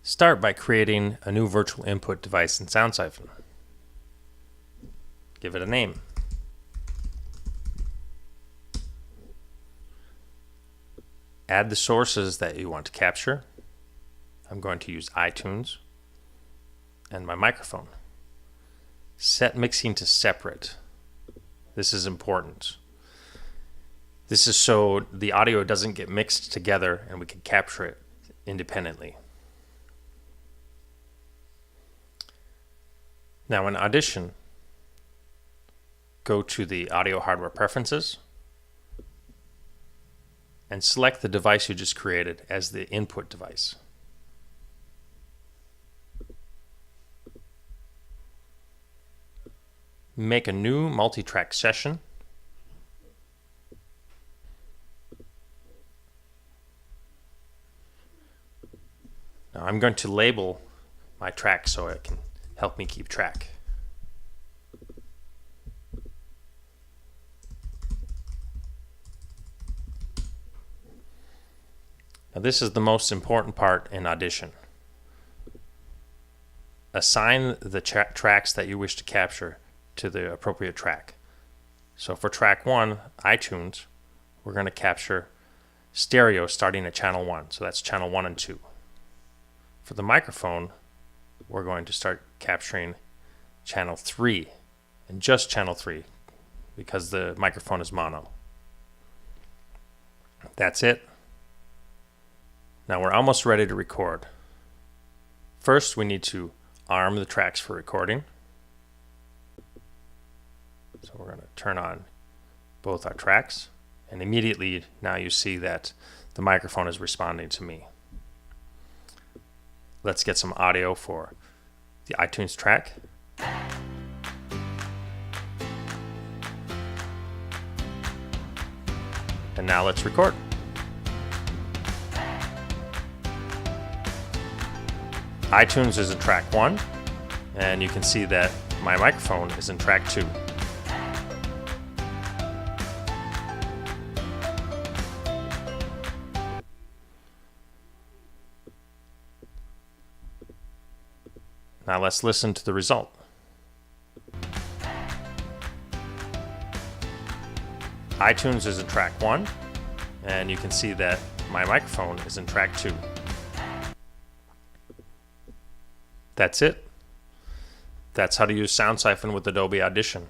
Start by creating a new virtual input device in Sound Siphon. Give it a name. Add the sources that you want to capture. I'm going to use iTunes and my microphone. Set mixing to separate. This is important. This is so the audio doesn't get mixed together and we can capture it independently. Now in Audition, go to the Audio Hardware Preferences and select the device you just created as the input device. Make a new multitrack session. Now I'm going to label my track so it can help me keep track. Now this is the most important part in Audition. Assign the tracks that you wish to capture to the appropriate track. So for track 1, iTunes, we're going to capture stereo starting at channel 1. So that's channel 1 and 2. For the microphone, we're going to start capturing channel 3, and just channel 3 because the microphone is mono. That's it. Now we're almost ready to record. First, we need to arm the tracks for recording. So we're going to turn on both our tracks, and immediately now you see that the microphone is responding to me. Let's get some audio for the iTunes track. And now let's record. iTunes is in track 1, and you can see that my microphone is in track 2. Now let's listen to the result. iTunes is in track 1, and you can see that my microphone is in track 2. That's it. That's how to use Sound Siphon with Adobe Audition.